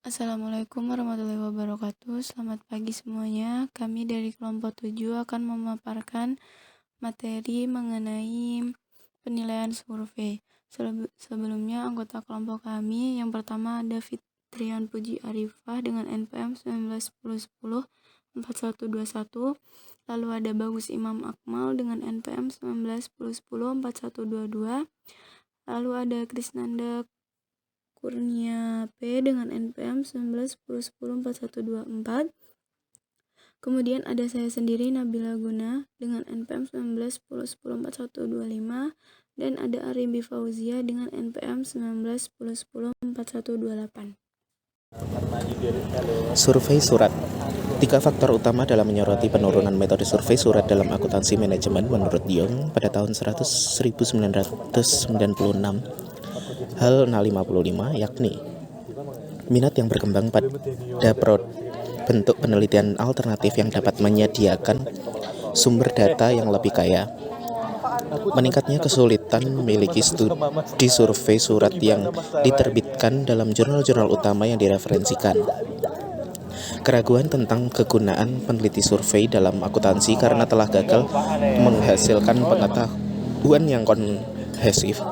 Assalamualaikum warahmatullahi wabarakatuh. Selamat pagi semuanya. Kami dari kelompok 7 akan memaparkan materi mengenai penilaian survei. Sebelumnya anggota kelompok kami yang pertama ada Fitrian Puji Arifah dengan NPM 191010 4121. Lalu ada Bagus Imam Akmal dengan NPM 191010 4122. Lalu ada Krisnanda Kurnia P dengan NPM 1910104124. Kemudian ada saya sendiri Nabila Guna dengan NPM 1910104125 dan ada Arimbi Fauzia dengan NPM 1910104128. Survei surat. 3 faktor utama dalam menyoroti penurunan metode survei surat dalam akuntansi manajemen menurut Diong pada tahun 1996. Hal 655 yakni minat yang berkembang pada bentuk penelitian alternatif yang dapat menyediakan sumber data yang lebih kaya, meningkatnya kesulitan memiliki studi survei surat yang diterbitkan dalam jurnal-jurnal utama yang direferensikan, keraguan tentang kegunaan peneliti survei dalam akuntansi karena telah gagal menghasilkan pengetahuan yang komprehensif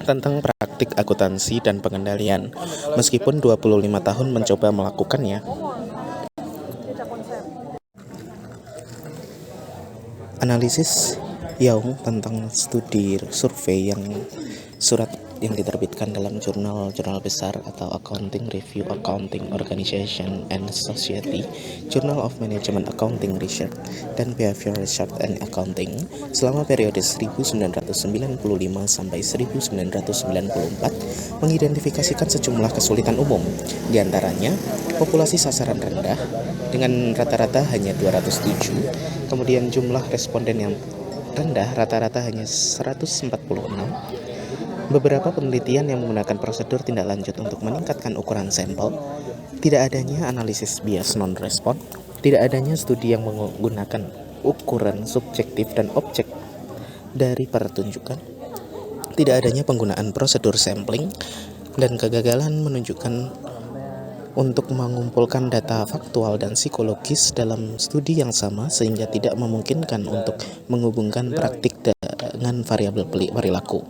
tentang praktik akuntansi dan pengendalian, meskipun 25 tahun mencoba melakukannya. Analisis Young tentang studi survei yang surat yang diterbitkan dalam jurnal-jurnal besar atau Accounting Review Accounting Organization and Society, Journal of Management Accounting Research, dan Behavior Research and Accounting selama periode 1995 sampai 1994 mengidentifikasikan sejumlah kesulitan umum, diantaranya populasi sasaran rendah dengan rata-rata hanya 207, kemudian jumlah responden yang rendah rata-rata hanya 146, beberapa penelitian yang menggunakan prosedur tindak lanjut untuk meningkatkan ukuran sampel, tidak adanya analisis bias non-respon, tidak adanya studi yang menggunakan ukuran subjektif dan objek dari pertunjukan, tidak adanya penggunaan prosedur sampling, dan kegagalan menunjukkan untuk mengumpulkan data faktual dan psikologis dalam studi yang sama sehingga tidak memungkinkan untuk menghubungkan praktik dengan variabel perilaku.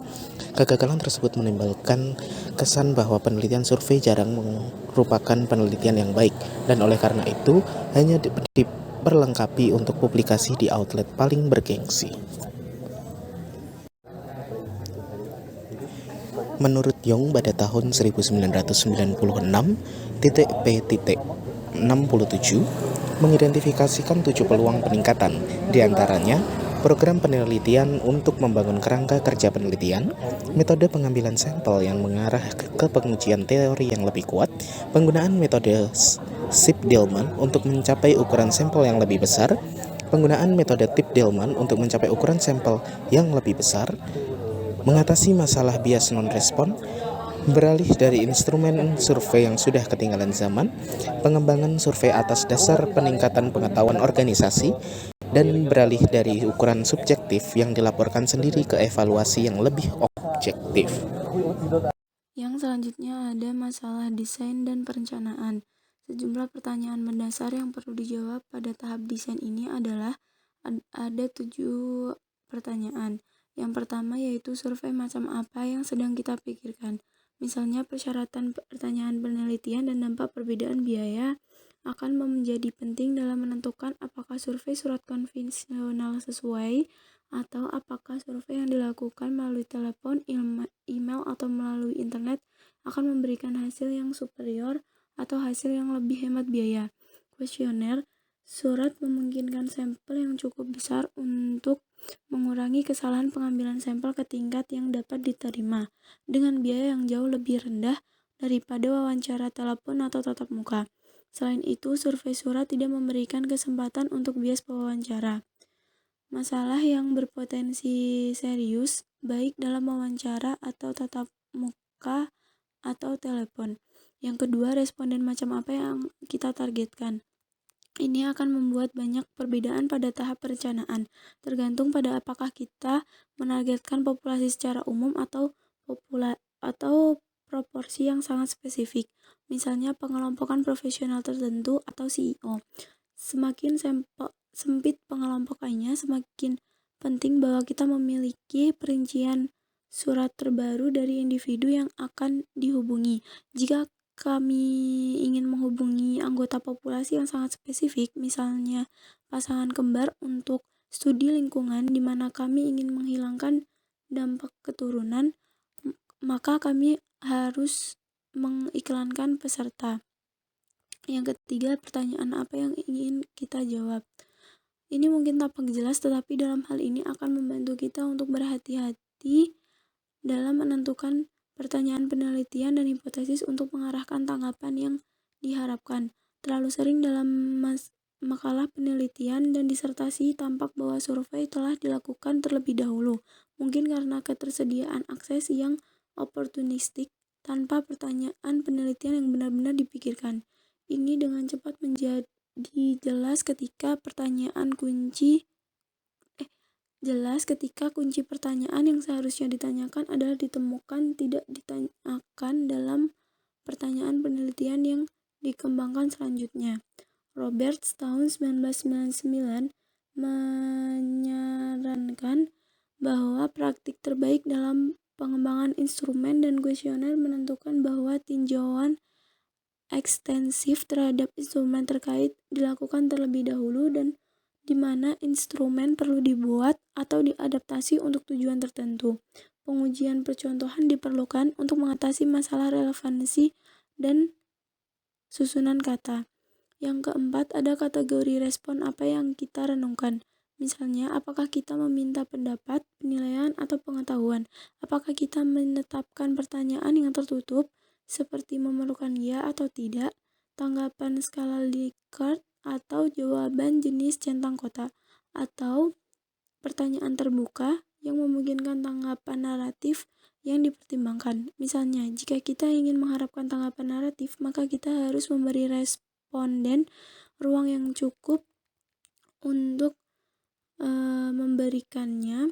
Kegagalan tersebut menimbulkan kesan bahwa penelitian survei jarang merupakan penelitian yang baik dan oleh karena itu hanya diperlengkapi untuk publikasi di outlet paling bergengsi. Menurut Young pada tahun 1996, P.67 mengidentifikasikan 7 peluang peningkatan, diantaranya program penelitian untuk membangun kerangka kerja penelitian, metode pengambilan sampel yang mengarah ke pengujian teori yang lebih kuat, penggunaan metode Ship-Dillman untuk mencapai ukuran sampel yang lebih besar, penggunaan metode Tip-Dillman untuk mencapai ukuran sampel yang lebih besar, mengatasi masalah bias non-respon, beralih dari instrumen survei yang sudah ketinggalan zaman, pengembangan survei atas dasar peningkatan pengetahuan organisasi, dan beralih dari ukuran subjektif yang dilaporkan sendiri ke evaluasi yang lebih objektif. Yang selanjutnya ada masalah desain dan perencanaan. Sejumlah pertanyaan mendasar yang perlu dijawab pada tahap desain ini adalah ada 7 pertanyaan. Yang pertama yaitu survei macam apa yang sedang kita pikirkan. Misalnya persyaratan pertanyaan penelitian dan dampak perbedaan biaya akan menjadi penting dalam menentukan apakah survei surat konvensional sesuai atau apakah survei yang dilakukan melalui telepon, email, atau melalui internet akan memberikan hasil yang superior atau hasil yang lebih hemat biaya. Kuesioner surat memungkinkan sampel yang cukup besar untuk mengurangi kesalahan pengambilan sampel ke tingkat yang dapat diterima dengan biaya yang jauh lebih rendah daripada wawancara telepon atau tatap muka. Selain itu, survei surat tidak memberikan kesempatan untuk bias pewawancara. Masalah yang berpotensi serius, baik dalam wawancara atau tatap muka atau telepon. Yang kedua, responden macam apa yang kita targetkan. Ini akan membuat banyak perbedaan pada tahap perencanaan, tergantung pada apakah kita menargetkan populasi secara umum atau proporsi yang sangat spesifik, misalnya pengelompokan profesional tertentu atau CEO. Semakin sempit pengelompokannya, semakin penting bahwa kita memiliki perincian surat terbaru dari individu yang akan dihubungi. Jika kami ingin menghubungi anggota populasi yang sangat spesifik, misalnya pasangan kembar untuk studi lingkungan di mana kami ingin menghilangkan dampak keturunan, maka kami harus mengiklankan peserta. Yang ketiga, pertanyaan apa yang ingin kita jawab. Ini mungkin tampak jelas, tetapi dalam hal ini akan membantu kita untuk berhati-hati dalam menentukan pertanyaan penelitian dan hipotesis untuk mengarahkan tanggapan yang diharapkan. Terlalu sering dalam makalah penelitian dan disertasi tampak bahwa survei telah dilakukan terlebih dahulu, mungkin karena ketersediaan akses yang oportunistik tanpa pertanyaan penelitian yang benar-benar dipikirkan. Ini dengan cepat menjadi jelas ketika kunci pertanyaan yang seharusnya ditanyakan adalah ditemukan tidak ditanyakan dalam pertanyaan penelitian yang dikembangkan selanjutnya. Roberts tahun 1999 menyarankan bahwa praktik terbaik dalam pengembangan instrumen dan kuesioner menentukan bahwa tinjauan ekstensif terhadap instrumen terkait dilakukan terlebih dahulu dan di mana instrumen perlu dibuat atau diadaptasi untuk tujuan tertentu. Pengujian percontohan diperlukan untuk mengatasi masalah relevansi dan susunan kata. Yang keempat, ada kategori respon apa yang kita renungkan. Misalnya, apakah kita meminta pendapat, penilaian, atau pengetahuan? Apakah kita menetapkan pertanyaan yang tertutup, seperti memerlukan ya atau tidak, tanggapan skala Likert, atau jawaban jenis centang kotak, atau pertanyaan terbuka yang memungkinkan tanggapan naratif yang dipertimbangkan. Misalnya, jika kita ingin mengharapkan tanggapan naratif, maka kita harus memberi responden ruang yang cukup untuk memberikannya.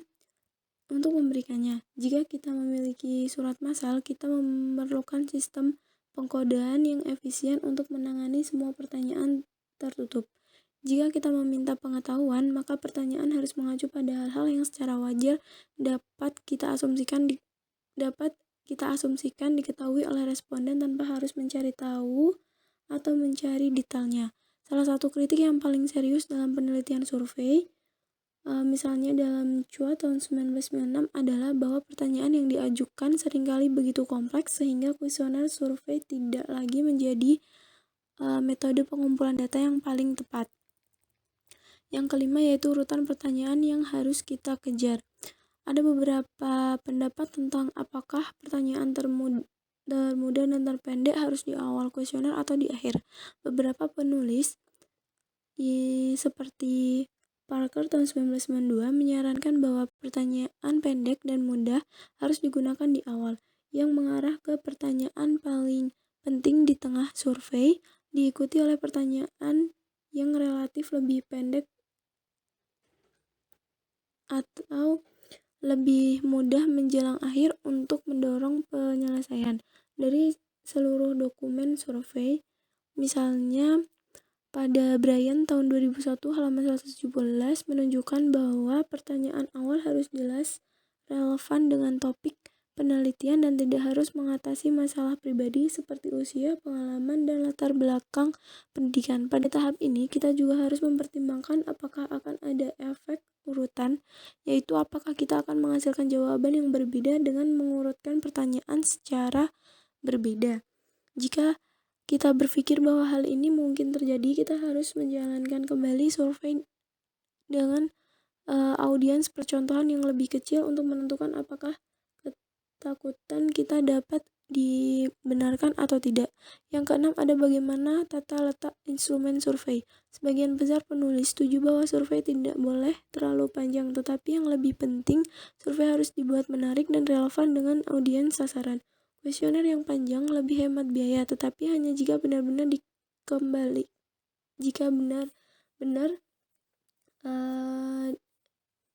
Jika kita memiliki surat massal, kita memerlukan sistem pengkodean yang efisien untuk menangani semua pertanyaan tertutup. Jika kita meminta pengetahuan, maka pertanyaan harus mengacu pada hal-hal yang secara wajar dapat kita asumsikan diketahui oleh responden tanpa harus mencari tahu atau mencari detailnya. Salah satu kritik yang paling serius dalam penelitian survei, misalnya dalam CUA tahun 1996, adalah bahwa pertanyaan yang diajukan seringkali begitu kompleks sehingga kuesioner survei tidak lagi menjadi metode pengumpulan data yang paling tepat. Yang kelima yaitu urutan pertanyaan yang harus kita kejar. Ada beberapa pendapat tentang apakah pertanyaan termudah dan terpendek harus di awal kuesioner atau di akhir. Beberapa penulis seperti Parker tahun 1992 menyarankan bahwa pertanyaan pendek dan mudah harus digunakan di awal, yang mengarah ke pertanyaan paling penting di tengah survei, diikuti oleh pertanyaan yang relatif lebih pendek atau lebih mudah menjelang akhir untuk mendorong penyelesaian. Dari seluruh dokumen survei, misalnya pada Bryan tahun 2001 halaman 117 menunjukkan bahwa pertanyaan awal harus jelas, relevan dengan topik penelitian dan tidak harus mengatasi masalah pribadi seperti usia, pengalaman, dan latar belakang pendidikan. Pada tahap ini, kita juga harus mempertimbangkan apakah akan ada efek urutan, yaitu apakah kita akan menghasilkan jawaban yang berbeda dengan mengurutkan pertanyaan secara berbeda. Jika kita berpikir bahwa hal ini mungkin terjadi, kita harus menjalankan kembali survei dengan audiens percontohan yang lebih kecil untuk menentukan apakah ketakutan kita dapat dibenarkan atau tidak. Yang keenam, ada bagaimana tata letak instrumen survei. Sebagian besar penulis setuju bahwa survei tidak boleh terlalu panjang, tetapi yang lebih penting, survei harus dibuat menarik dan relevan dengan audiens sasaran. Kuesioner yang panjang lebih hemat biaya, tetapi hanya jika benar-benar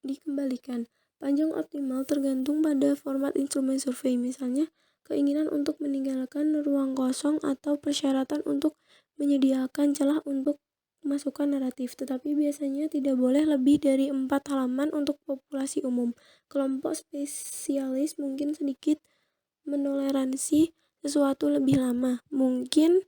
dikembalikan. Panjang optimal tergantung pada format instrumen survei. Misalnya, keinginan untuk meninggalkan ruang kosong, atau persyaratan untuk menyediakan celah untuk masukan naratif, tetapi biasanya tidak boleh lebih dari 4 halaman untuk populasi umum. Kelompok spesialis mungkin sedikit menoleransi sesuatu lebih lama, mungkin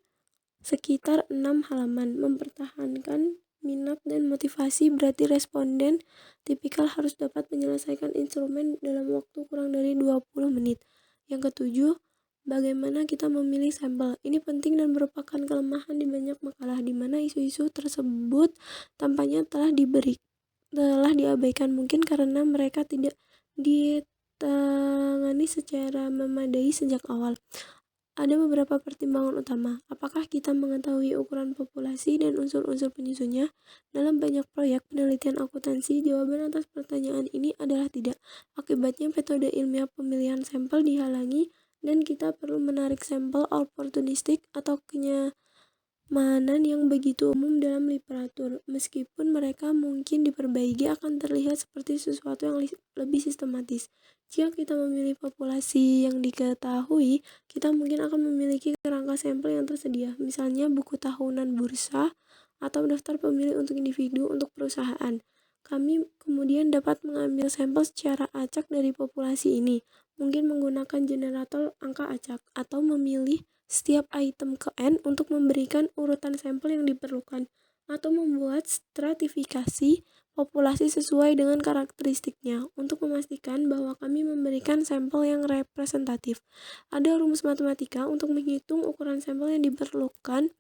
sekitar 6 halaman. Mempertahankan minat dan motivasi berarti responden tipikal harus dapat menyelesaikan instrumen dalam waktu kurang dari 20 menit. Yang ketujuh, bagaimana kita memilih sampel. Ini penting dan merupakan kelemahan di banyak makalah di mana isu-isu tersebut tampaknya telah diabaikan, mungkin karena mereka tidak ditangani secara memadai sejak awal. Ada beberapa pertimbangan utama. Apakah kita mengetahui ukuran populasi dan unsur-unsur penyusunnya? Dalam banyak proyek penelitian akuntansi, jawaban atas pertanyaan ini adalah tidak. Akibatnya metode ilmiah pemilihan sampel dihalangi dan kita perlu menarik sampel opportunistik atau kenyamanan yang begitu umum dalam literatur. Meskipun mereka mungkin diperbaiki, akan terlihat seperti sesuatu yang lebih sistematis. Jika kita memilih populasi yang diketahui, kita mungkin akan memiliki kerangka sampel yang tersedia, misalnya buku tahunan bursa atau daftar pemilih untuk individu untuk perusahaan. Kami kemudian dapat mengambil sampel secara acak dari populasi ini, mungkin menggunakan generator angka acak, atau memilih setiap item ke N untuk memberikan urutan sampel yang diperlukan, atau membuat stratifikasi populasi sesuai dengan karakteristiknya. Untuk memastikan bahwa kami memberikan sampel yang representatif, ada rumus matematika untuk menghitung ukuran sampel yang diperlukan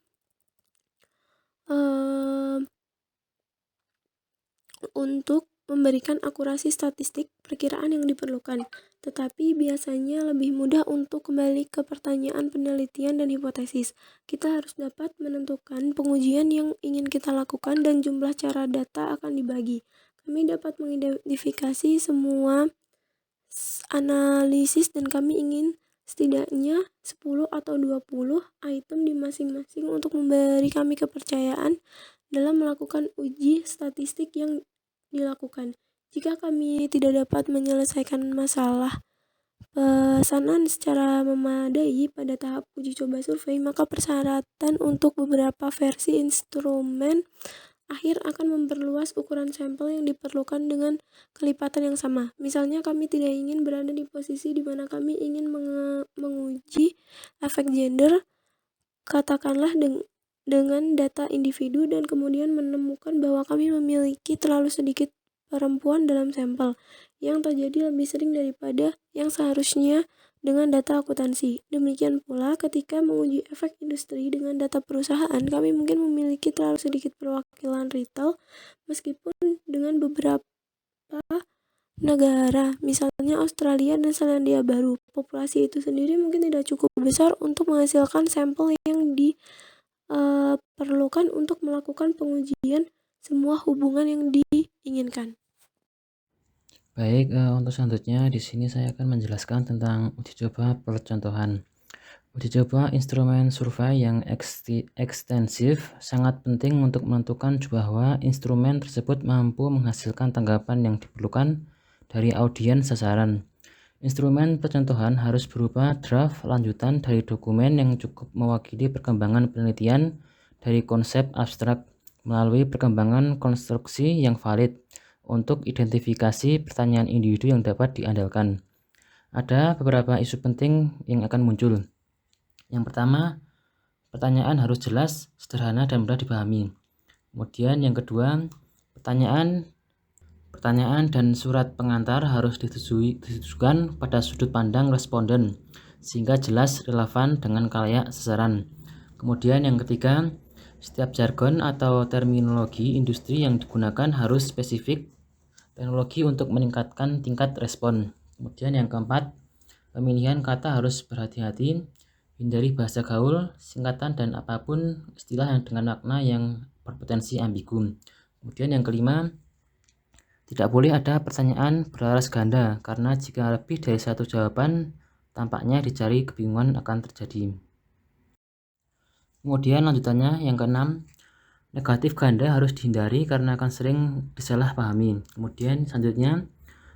untuk memberikan akurasi statistik perkiraan yang diperlukan. Tetapi biasanya lebih mudah untuk kembali ke pertanyaan penelitian dan hipotesis. Kita harus dapat menentukan pengujian yang ingin kita lakukan dan jumlah cara data akan dibagi. Kami dapat mengidentifikasi semua analisis dan kami ingin setidaknya 10 atau 20 item di masing-masing untuk memberi kami kepercayaan dalam melakukan uji statistik yang dilakukan. Jika kami tidak dapat menyelesaikan masalah pesanan secara memadai pada tahap uji coba survei, maka persyaratan untuk beberapa versi instrumen akhir akan memperluas ukuran sampel yang diperlukan dengan kelipatan yang sama. Misalnya, kami tidak ingin berada di posisi di mana kami ingin menguji efek gender, katakanlah dengan data individu, dan kemudian menemukan bahwa kami memiliki terlalu sedikit perempuan dalam sampel, yang terjadi lebih sering daripada yang seharusnya dengan data akuntansi. Demikian pula ketika menguji efek industri dengan data perusahaan, kami mungkin memiliki terlalu sedikit perwakilan retail, meskipun dengan beberapa negara, misalnya Australia dan Selandia Baru, populasi itu sendiri mungkin tidak cukup besar untuk menghasilkan sampel yang diperlukan untuk melakukan pengujian semua hubungan yang diinginkan. Baik, untuk selanjutnya di sini saya akan menjelaskan tentang uji coba percontohan. Uji coba instrumen survei yang ekstensif sangat penting untuk menentukan bahwa instrumen tersebut mampu menghasilkan tanggapan yang diperlukan dari audiens sasaran. Instrumen percontohan harus berupa draft lanjutan dari dokumen yang cukup mewakili perkembangan penelitian dari konsep abstrak melalui perkembangan konstruksi yang valid untuk identifikasi pertanyaan individu yang dapat diandalkan. Ada beberapa isu penting yang akan muncul. Yang pertama, pertanyaan harus jelas, sederhana, dan mudah dipahami. Kemudian yang kedua, pertanyaan dan surat pengantar harus ditujukan pada sudut pandang responden sehingga jelas, relevan dengan khalayak sasaran. Kemudian yang ketiga, setiap jargon atau terminologi industri yang digunakan harus spesifik teknologi untuk meningkatkan tingkat respon. Kemudian yang keempat, pemilihan kata harus berhati-hati, hindari bahasa gaul, singkatan, dan apapun istilah yang dengan makna yang berpotensi ambigu. Kemudian yang kelima, tidak boleh ada pertanyaan berlaras ganda, karena jika lebih dari satu jawaban, tampaknya dicari kebingungan akan terjadi. Kemudian lanjutannya yang keenam, negatif ganda harus dihindari karena akan sering disalahpahami. Kemudian selanjutnya,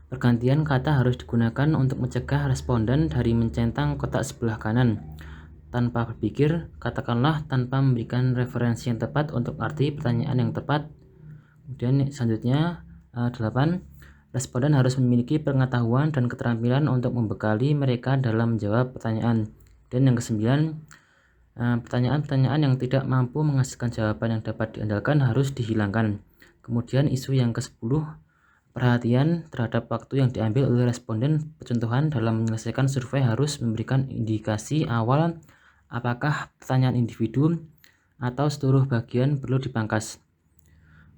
Pergantian kata harus digunakan untuk mencegah responden dari mencentang kotak sebelah kanan. Tanpa berpikir, katakanlah tanpa memberikan referensi yang tepat untuk arti pertanyaan yang tepat. Kemudian selanjutnya 8. Responden harus memiliki pengetahuan dan keterampilan untuk membekali mereka dalam menjawab pertanyaan. Dan yang ke-9, pertanyaan-pertanyaan yang tidak mampu menghasilkan jawaban yang dapat diandalkan harus dihilangkan. Kemudian isu yang ke-10, perhatian terhadap waktu yang diambil oleh responden percontohan dalam menyelesaikan survei harus memberikan indikasi awal apakah pertanyaan individu atau seluruh bagian perlu dipangkas.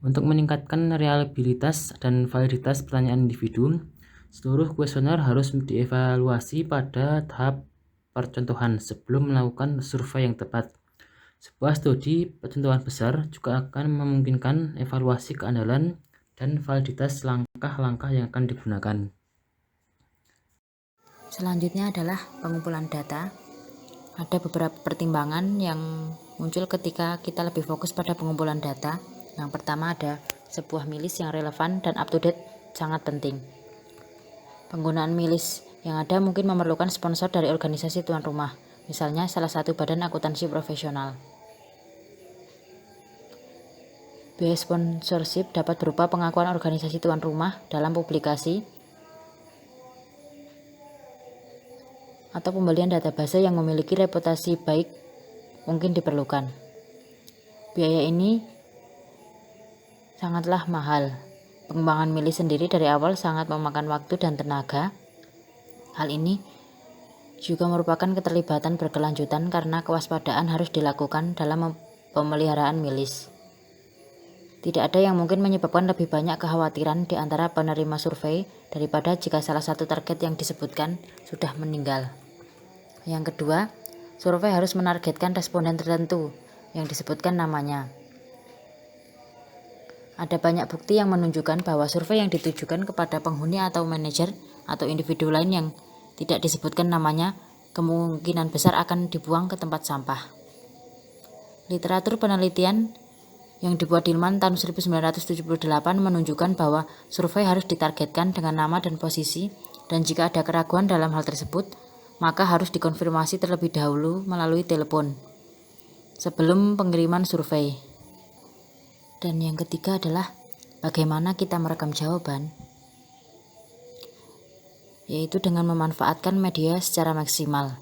Untuk meningkatkan reliabilitas dan validitas pertanyaan individu, seluruh kuesioner harus dievaluasi pada tahap percontohan sebelum melakukan survei yang tepat. Sebuah studi percontohan besar juga akan memungkinkan evaluasi keandalan dan validitas langkah-langkah yang akan digunakan. Selanjutnya adalah pengumpulan data. Ada beberapa pertimbangan yang muncul ketika kita lebih fokus pada pengumpulan data. Yang pertama ada sebuah milis yang relevan dan up-to-date sangat penting. Penggunaan milis yang ada mungkin memerlukan sponsor dari organisasi tuan rumah, misalnya salah satu badan akuntansi profesional. Biaya sponsorship dapat berupa pengakuan organisasi tuan rumah dalam publikasi atau pembelian database yang memiliki reputasi baik mungkin diperlukan. Biaya ini sangatlah mahal. Pengembangan milis sendiri dari awal sangat memakan waktu dan tenaga. Hal ini juga merupakan keterlibatan berkelanjutan karena kewaspadaan harus dilakukan dalam pemeliharaan milis. Tidak ada yang mungkin menyebabkan lebih banyak kekhawatiran di antara penerima survei daripada jika salah satu target yang disebutkan sudah meninggal. Yang kedua, survei harus menargetkan responden tertentu yang disebutkan namanya. Ada banyak bukti yang menunjukkan bahwa survei yang ditujukan kepada penghuni atau manajer atau individu lain yang tidak disebutkan namanya kemungkinan besar akan dibuang ke tempat sampah. Literatur penelitian yang dibuat Dillman tahun 1978 menunjukkan bahwa survei harus ditargetkan dengan nama dan posisi, dan jika ada keraguan dalam hal tersebut, maka harus dikonfirmasi terlebih dahulu melalui telepon sebelum pengiriman survei. Dan yang ketiga adalah bagaimana kita merekam jawaban, yaitu dengan memanfaatkan media secara maksimal.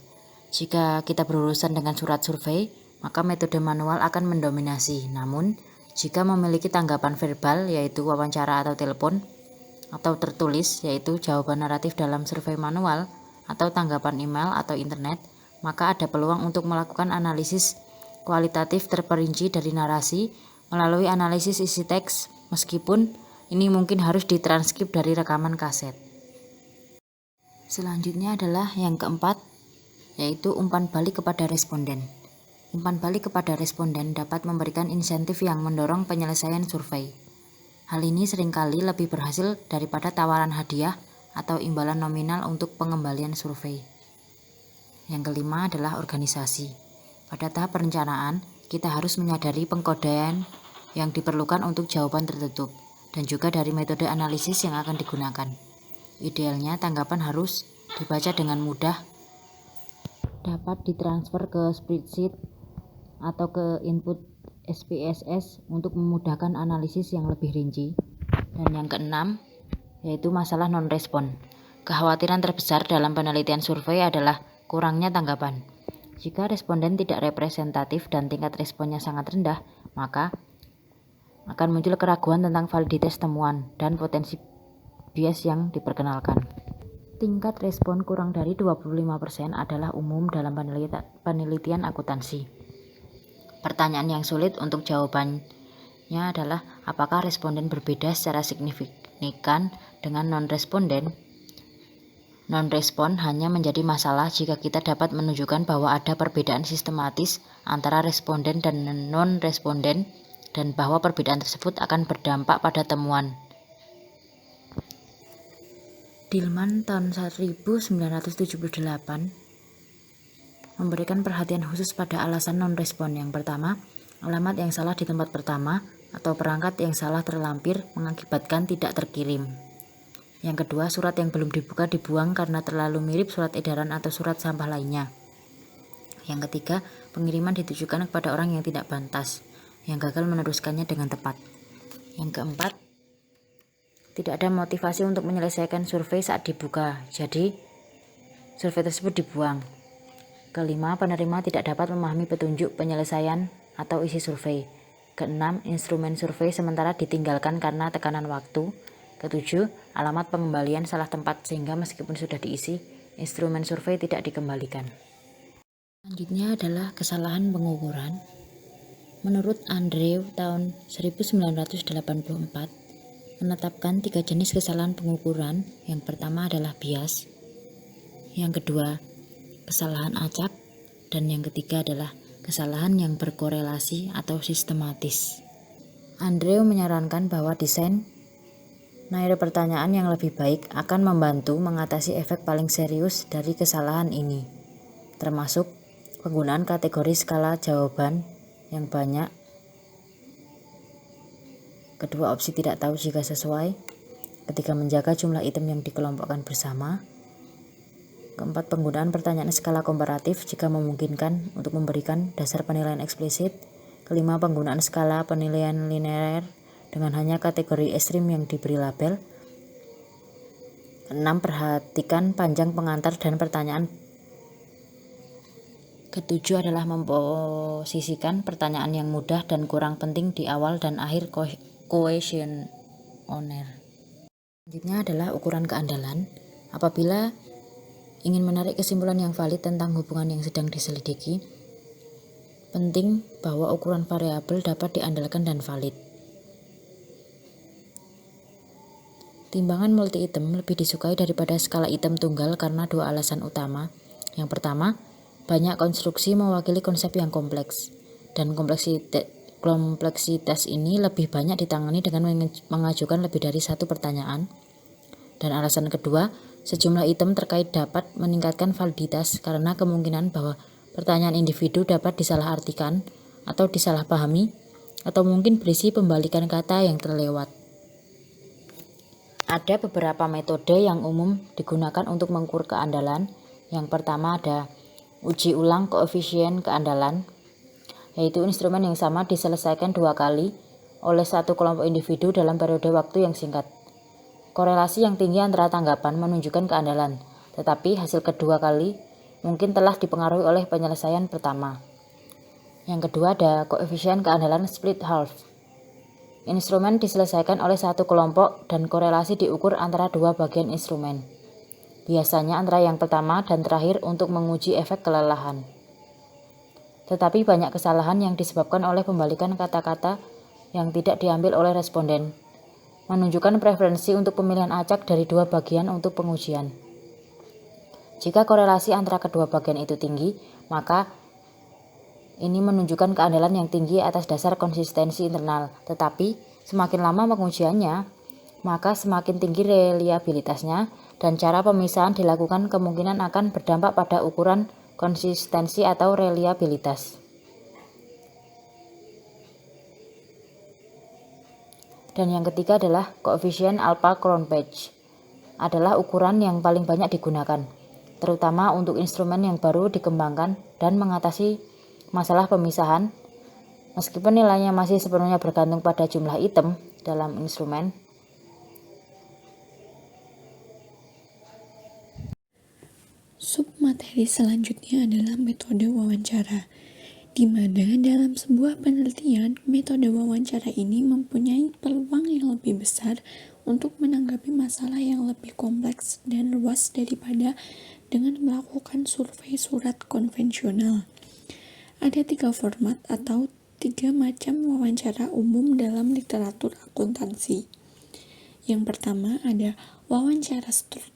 Jika kita berurusan dengan surat survei, maka metode manual akan mendominasi. Namun, jika memiliki tanggapan verbal, yaitu wawancara atau telepon, atau tertulis, yaitu jawaban naratif dalam survei manual, atau tanggapan email atau internet, maka ada peluang untuk melakukan analisis kualitatif terperinci dari narasi melalui analisis isi teks, meskipun ini mungkin harus ditranskrip dari rekaman kaset. Selanjutnya adalah yang keempat, yaitu umpan balik kepada responden. Umpan balik kepada responden dapat memberikan insentif yang mendorong penyelesaian survei. Hal ini seringkali lebih berhasil daripada tawaran hadiah atau imbalan nominal untuk pengembalian survei. Yang kelima adalah organisasi. Pada tahap perencanaan, kita harus menyadari pengkodean yang diperlukan untuk jawaban tertutup, dan juga dari metode analisis yang akan digunakan. Idealnya, tanggapan harus dibaca dengan mudah, dapat ditransfer ke spreadsheet atau ke input SPSS untuk memudahkan analisis yang lebih rinci. Dan yang keenam, yaitu masalah non-respon. Kekhawatiran terbesar dalam penelitian survei adalah kurangnya tanggapan. Jika responden tidak representatif dan tingkat responnya sangat rendah, maka akan muncul keraguan tentang validitas temuan dan potensi bias yang diperkenalkan. Tingkat respon kurang dari 25% adalah umum dalam penelitian akuntansi. Pertanyaan yang sulit untuk jawabannya adalah apakah responden berbeda secara signifikan dengan non-responden. Non-respon hanya menjadi masalah jika kita dapat menunjukkan bahwa ada perbedaan sistematis antara responden dan non-responden, dan bahwa perbedaan tersebut akan berdampak pada temuan. Dillman tahun 1978 memberikan perhatian khusus pada alasan non-respon. Yang pertama, alamat yang salah di tempat pertama atau perangkat yang salah terlampir mengakibatkan tidak terkirim. Yang kedua, surat yang belum dibuka dibuang karena terlalu mirip surat edaran atau surat sampah lainnya. Yang ketiga, pengiriman ditujukan kepada orang yang tidak pantas, yang gagal meneruskannya dengan tepat. Yang keempat, tidak ada motivasi untuk menyelesaikan survei saat dibuka, jadi survei tersebut dibuang. Kelima, penerima tidak dapat memahami petunjuk penyelesaian atau isi survei. Keenam, instrumen survei sementara ditinggalkan karena tekanan waktu. Ketujuh, alamat pengembalian salah tempat sehingga meskipun sudah diisi, instrumen survei tidak dikembalikan. Selanjutnya adalah kesalahan pengukuran. Menurut Andrew tahun 1984 menetapkan 3 jenis kesalahan pengukuran. Yang pertama adalah bias, yang kedua kesalahan acak, dan yang ketiga adalah kesalahan yang berkorelasi atau sistematis. Andrew menyarankan bahwa desain nair pertanyaan yang lebih baik akan membantu mengatasi efek paling serius dari kesalahan ini, termasuk penggunaan kategori skala jawaban yang banyak. Kedua, opsi tidak tahu jika sesuai. Ketiga, menjaga jumlah item yang dikelompokkan bersama. Keempat, penggunaan pertanyaan skala komparatif jika memungkinkan untuk memberikan dasar penilaian eksplisit. Kelima, penggunaan skala penilaian linear dengan hanya kategori ekstrim yang diberi label. Enam, perhatikan panjang pengantar dan pertanyaan. Ketujuh adalah memposisikan pertanyaan yang mudah dan kurang penting di awal dan akhir kuesioner. Selanjutnya adalah ukuran keandalan. Apabila ingin menarik kesimpulan yang valid tentang hubungan yang sedang diselidiki, penting bahwa ukuran variabel dapat diandalkan dan valid. Timbangan multi-item lebih disukai daripada skala item tunggal karena 2 alasan utama. Yang pertama, banyak konstruksi mewakili konsep yang kompleks, dan kompleksitas ini lebih banyak ditangani dengan mengajukan lebih dari satu pertanyaan. Dan alasan kedua, sejumlah item terkait dapat meningkatkan validitas karena kemungkinan bahwa pertanyaan individu dapat disalahartikan atau disalahpahami, atau mungkin berisi pembalikan kata yang terlewat. Ada beberapa metode yang umum digunakan untuk mengukur keandalan. Yang pertama ada uji ulang koefisien keandalan, yaitu instrumen yang sama diselesaikan 2 kali oleh satu kelompok individu dalam periode waktu yang singkat. Korelasi yang tinggi antara tanggapan menunjukkan keandalan, tetapi hasil kedua kali mungkin telah dipengaruhi oleh penyelesaian pertama. Yang kedua ada koefisien keandalan split half. Instrumen diselesaikan oleh satu kelompok dan korelasi diukur antara 2 bagian instrumen. Biasanya antara yang pertama dan terakhir untuk menguji efek kelelahan. Tetapi banyak kesalahan yang disebabkan oleh pembalikan kata-kata yang tidak diambil oleh responden, menunjukkan preferensi untuk pemilihan acak dari 2 bagian untuk pengujian. Jika korelasi antara kedua bagian itu tinggi, maka ini menunjukkan keandalan yang tinggi atas dasar konsistensi internal. Tetapi semakin lama pengujiannya, maka semakin tinggi reliabilitasnya, dan cara pemisahan dilakukan kemungkinan akan berdampak pada ukuran konsistensi atau reliabilitas. Dan yang ketiga adalah koefisien alpha Cronpach, adalah ukuran yang paling banyak digunakan, terutama untuk instrumen yang baru dikembangkan dan mengatasi masalah pemisahan. Meskipun nilainya masih sepenuhnya bergantung pada jumlah item dalam instrumen. Submateri selanjutnya adalah metode wawancara, di mana dalam sebuah penelitian, metode wawancara ini mempunyai peluang yang lebih besar untuk menanggapi masalah yang lebih kompleks dan luas daripada dengan melakukan survei surat konvensional. Ada 3 format atau 3 macam wawancara umum dalam literatur akuntansi. Yang pertama ada wawancara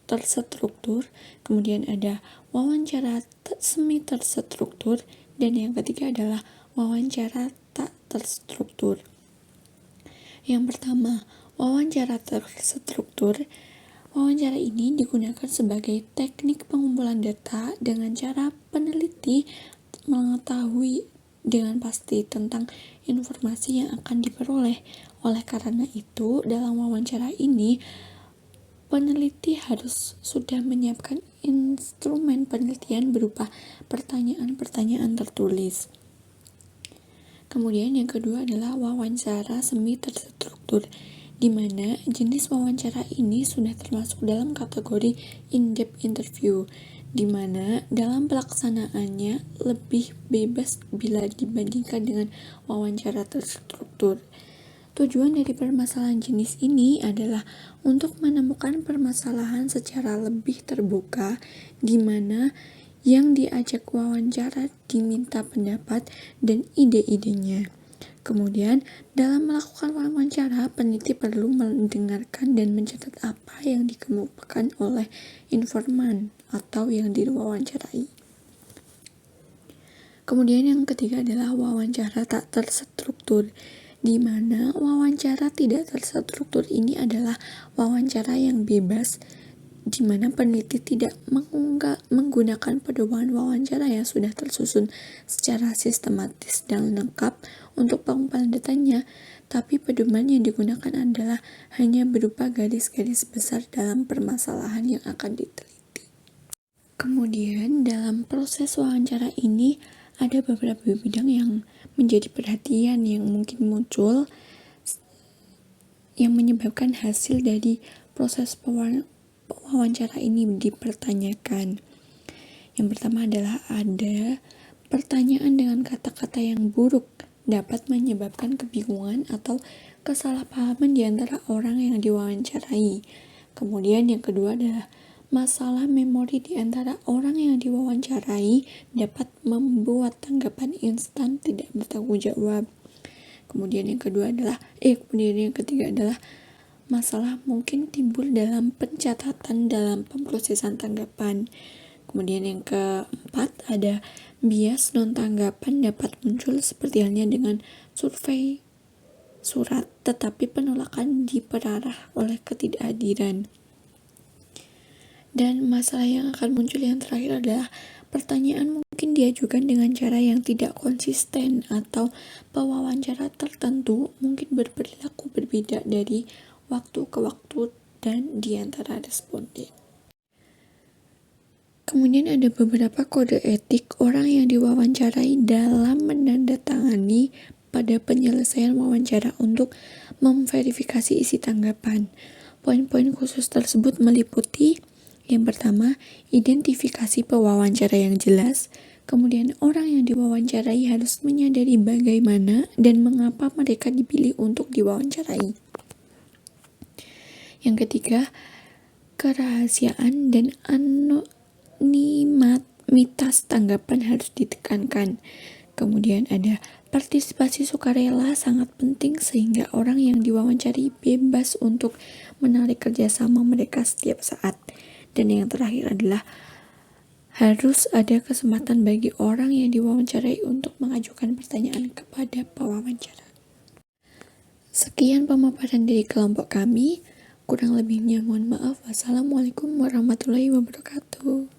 terstruktur, kemudian ada wawancara semi terstruktur, dan yang ketiga adalah wawancara tak terstruktur. Yang pertama, wawancara terstruktur. Wawancara ini digunakan sebagai teknik pengumpulan data dengan cara peneliti mengetahui dengan pasti tentang informasi yang akan diperoleh. Oleh karena itu, dalam wawancara ini, peneliti harus sudah menyiapkan instrumen penelitian berupa pertanyaan-pertanyaan tertulis. Kemudian yang kedua adalah wawancara semi terstruktur, di mana jenis wawancara ini sudah termasuk dalam kategori in-depth interview, di mana dalam pelaksanaannya lebih bebas bila dibandingkan dengan wawancara terstruktur. Tujuan dari permasalahan jenis ini adalah untuk menemukan permasalahan secara lebih terbuka, di mana yang diajak wawancara diminta pendapat dan ide-idenya. Kemudian, dalam melakukan wawancara, peneliti perlu mendengarkan dan mencatat apa yang dikemukakan oleh informan atau yang diwawancarai. Kemudian yang ketiga adalah wawancara tak terstruktur, di mana wawancara tidak terstruktur ini adalah wawancara yang bebas, di mana peneliti tidak menggunakan pedoman wawancara yang sudah tersusun secara sistematis dan lengkap untuk pengumpulan datanya, tapi pedoman yang digunakan adalah hanya berupa garis-garis besar dalam permasalahan yang akan diteliti. Kemudian dalam proses wawancara ini ada beberapa bidang yang menjadi perhatian yang mungkin muncul yang menyebabkan hasil dari proses wawancara ini dipertanyakan. Yang pertama adalah ada pertanyaan dengan kata-kata yang buruk dapat menyebabkan kebingungan atau kesalahpahaman di antara orang yang diwawancarai. Kemudian yang kedua adalah masalah memori di antara orang yang diwawancarai dapat membuat tanggapan instan tidak bertanggung jawab. Kemudian yang ketiga adalah masalah mungkin timbul dalam pencatatan dalam pemrosesan tanggapan. Kemudian yang keempat ada bias non-tanggapan dapat muncul seperti halnya dengan survei surat, tetapi penolakan diperarah oleh ketidakhadiran. Dan masalah yang akan muncul yang terakhir adalah pertanyaan mungkin diajukan dengan cara yang tidak konsisten atau pewawancara tertentu mungkin berperilaku berbeda dari waktu ke waktu dan di antara responden. Kemudian ada beberapa kode etik orang yang diwawancarai dalam menandatangani pada penyelesaian wawancara untuk memverifikasi isi tanggapan. Poin-poin khusus tersebut meliputi yang pertama, identifikasi pewawancara yang jelas. Kemudian orang yang diwawancarai harus menyadari bagaimana dan mengapa mereka dipilih untuk diwawancarai. Yang ketiga, kerahasiaan dan anonimitas tanggapan harus ditekankan. Kemudian ada partisipasi sukarela sangat penting sehingga orang yang diwawancari bebas untuk menarik kerjasama mereka setiap saat. Dan yang terakhir adalah harus ada kesempatan bagi orang yang diwawancarai untuk mengajukan pertanyaan kepada pewawancara. Sekian pemaparan dari kelompok kami. Kurang lebihnya mohon maaf. Wassalamualaikum warahmatullahi wabarakatuh.